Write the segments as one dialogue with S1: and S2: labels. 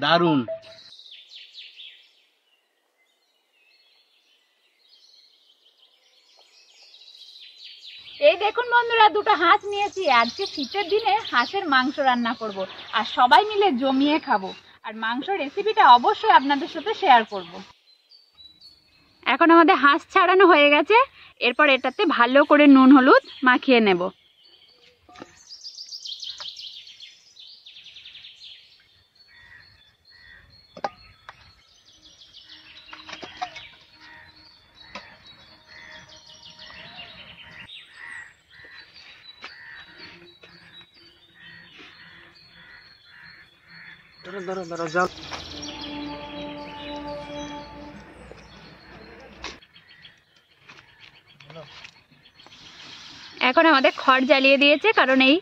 S1: দারুণ।
S2: এই দেখুন বন্ধুরা, দুটো হাঁস নিয়েছি। আজকে শীতের দিনে হাঁসের মাংস রান্না করব আর সবাই মিলে জমিয়ে খাবো। আর মাংস রেসিপিটা অবশ্যই আপনাদের সাথে শেয়ার করব। এখন আমাদের হাঁস ছাড়ানো হয়ে গেছে। এরপর এটাতে ভালো করে নুন হলুদ মাখিয়ে নেব।
S1: যাও।
S2: এখন আমাদের খড় জ্বালিয়ে দিয়েছে, কারণ এই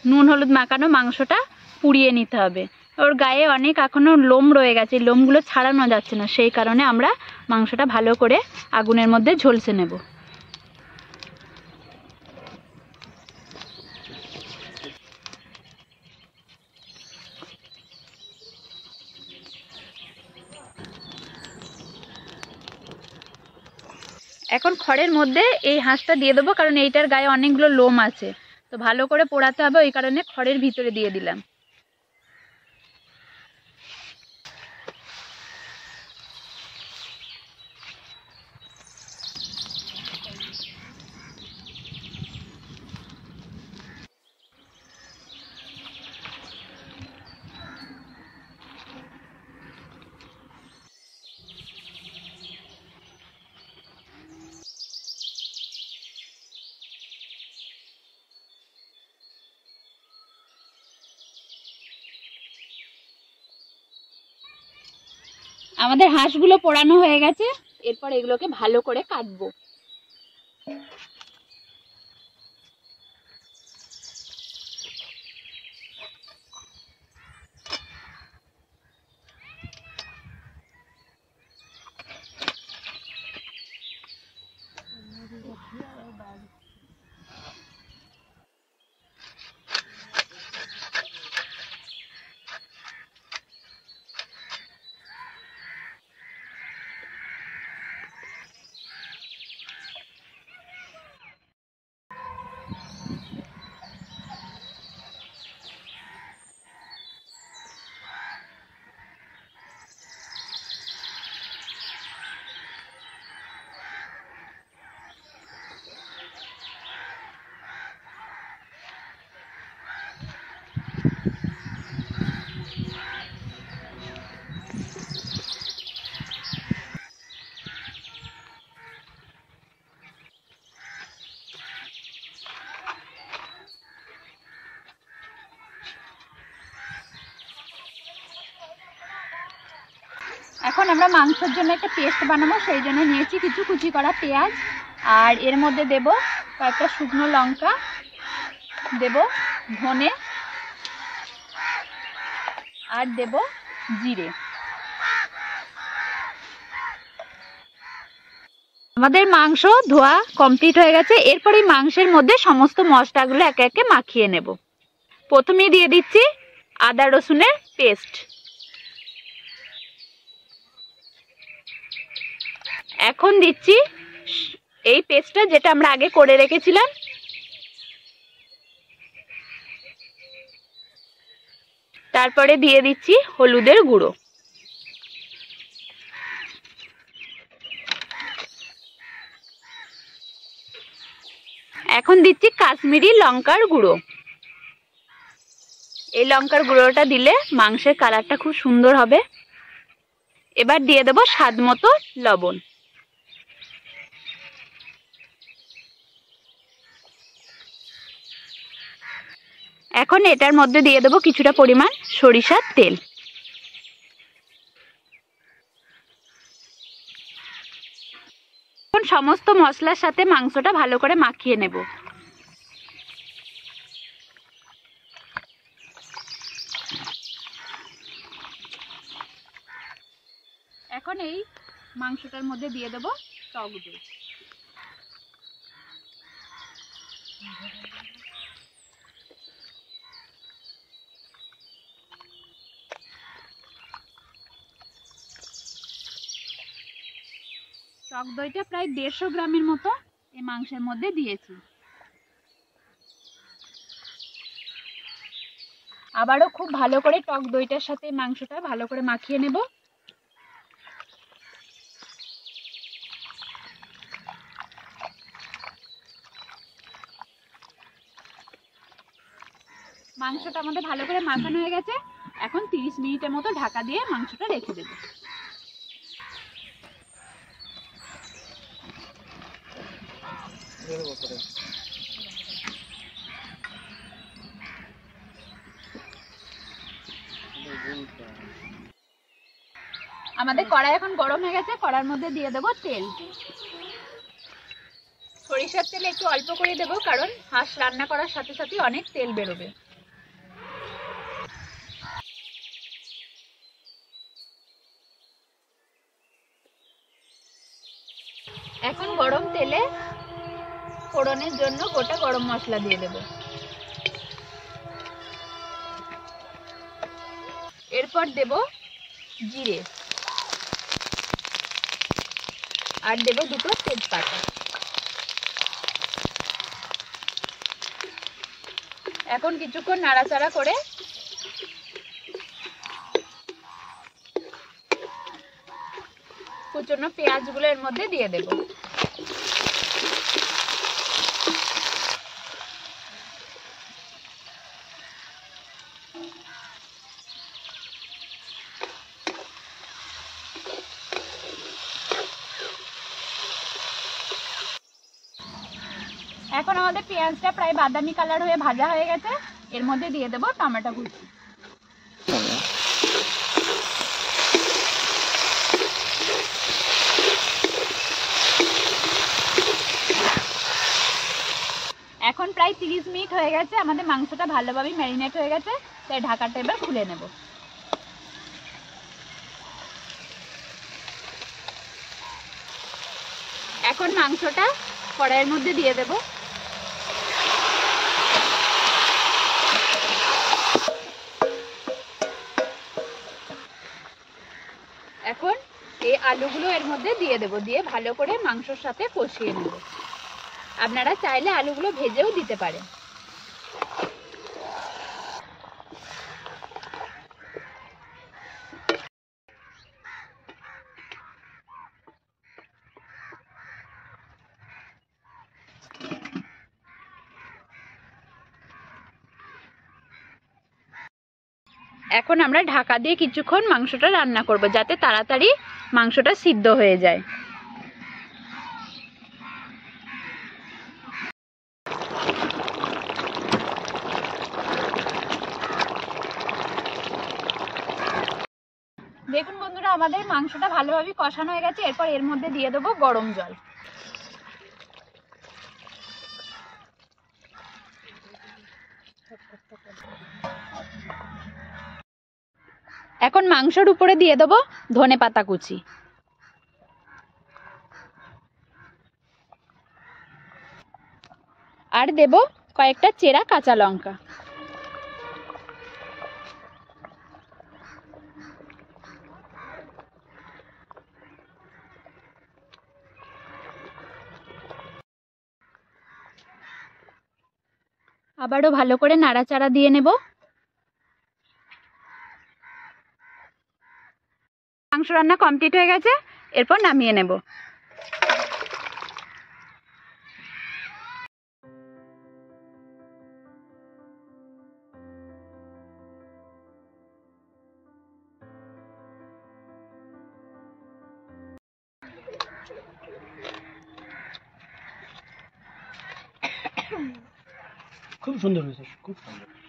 S2: নুন হলুদ মাখানো মাংসটা পুড়িয়ে নিতে হবে। ওর গায়ে অনেক এখনো লোম রয়ে গেছে, লোমগুলো ছাড়ানো যাচ্ছে না, সেই কারণে আমরা মাংসটা ভালো করে আগুনের মধ্যে ঝলসে নেব। এখন খড়ের মধ্যে এই হাঁসটা দিয়ে দেবো, কারণ এইটার গায়ে অনেকগুলো লোম আছে, তো ভালো করে পোড়াতে হবে, ওই কারণে খড়ের ভিতরে দিয়ে দিলাম। আমাদের হাঁসগুলো পোড়ানো হয়ে গেছে। এরপর এগুলোকে ভালো করে কাটবো। এখন আমরা মাংসের জন্য একটা পেস্ট বানাবো, সেই জন্য নিয়েছি কিছু কুচি করা পেঁয়াজ, আর এর মধ্যে দেব কয়েকটা শুকনো লঙ্কা, দেব ধনে, আর দেব জিরে। আমাদের মাংস ধোয়া কমপ্লিট হয়ে গেছে। এরপর এই মাংসের মধ্যে সমস্ত মশলাগুলো একে একে মাখিয়ে নেব। প্রথমেই দিয়ে দিচ্ছি আদা রসুনের পেস্ট। এখন দিচ্ছি এই পেস্টটা, যেটা আমরা আগে করে রেখেছিলাম। তারপরে দিয়ে দিচ্ছি হলুদের গুঁড়ো। এখন দিচ্ছি কাশ্মীরি লঙ্কার গুঁড়ো। এই লঙ্কার গুঁড়োটা দিলে মাংসের কালারটা খুব সুন্দর হবে। এবার দিয়ে দেব স্বাদ মতো লবণ। এখন এটার মধ্যে দিয়ে দেব কিছুটা পরিমাণ সরিষার তেল। এখন সমস্ত মশলার সাথে মাংসটা ভালো করে মাখিয়ে নেব। এখন এই মাংসটার মধ্যে দিয়ে দেব টক দই। টক দইটা প্রায় 150 গ্রামের মতো এই মাংসের মধ্যে দিয়েছি। আবারও খুব ভালো করে টক দইটার সাথে মাংসটা ভালো করে মাখিয়ে নেব। মাংসটা আমাদের ভালো করে মাখানো হয়ে গেছে। এখন 30 মিনিটের মতো ঢাকা দিয়ে মাংসটা রেখে দেব। আমাদের কড়াই এখন গরম হয়ে গেছে, কড়ার মধ্যে দিয়ে দেব তেল। সরিষার তেল একটু অল্প করে দেব, কারণ হাঁস রান্না করার সাথে সাথে অনেক তেল বেরোবে। এখন গরম তেলে ফোড়নের জন্য গোটা গরম মশলা দিয়ে দেব। এরপর দেব জিরে আর দেব 2টো তেজপাতা। এখন কিছুক্ষণ নাড়াচাড়া করে কুচনো পেঁয়াজগুলো এর মধ্যে দিয়ে দেব। এখন আমাদের পেঁয়াজটা প্রায় বাদামি কালার হয়ে ভাজা হয়ে গেছে। এর মধ্যে দিয়ে দেব টমেটো কুচি। এখন প্রায় 30 মিনিট হয়ে গেছে, আমাদের মাংসটা ভালোভাবে ম্যারিনেট হয়ে গেছে। তাই ঢাকাটা এবার খুলে নেব। এখন মাংসটা কড়াইয়ের মধ্যে দিয়ে দেব। এখন এই আলুগুলো এর মধ্যে দিয়ে দেব, দিয়ে ভালো করে মাংসর সাথে কষিয়ে নেব। আপনারা চাইলে আলুগুলো ভেজেও দিতে পারেন। এখন আমরা ঢাকা দিয়ে কিছুক্ষণ মাংসটা রান্না করব, যাতে তাড়াতাড়ি মাংসটা সিদ্ধ হয়ে যায়। দেখুন বন্ধুরা, আমাদের মাংসটা ভালোভাবে কষানো হয়ে গেছে। এরপর এর মধ্যে দিয়ে দেবো গরম জল। এখন মাংসের উপরে দিয়ে দেবো ধনেপাতা কুচি। আর দেব কয়েকটা চেরা কাঁচা লঙ্কা। আবারও ভালো করে নাড়াচাড়া দিয়ে নেব। মাংস রান্না কমপ্লিট হয়ে গেছে, এরপর নামিয়ে নেব।
S1: খুব সুন্দর হয়েছে, খুব সুন্দর।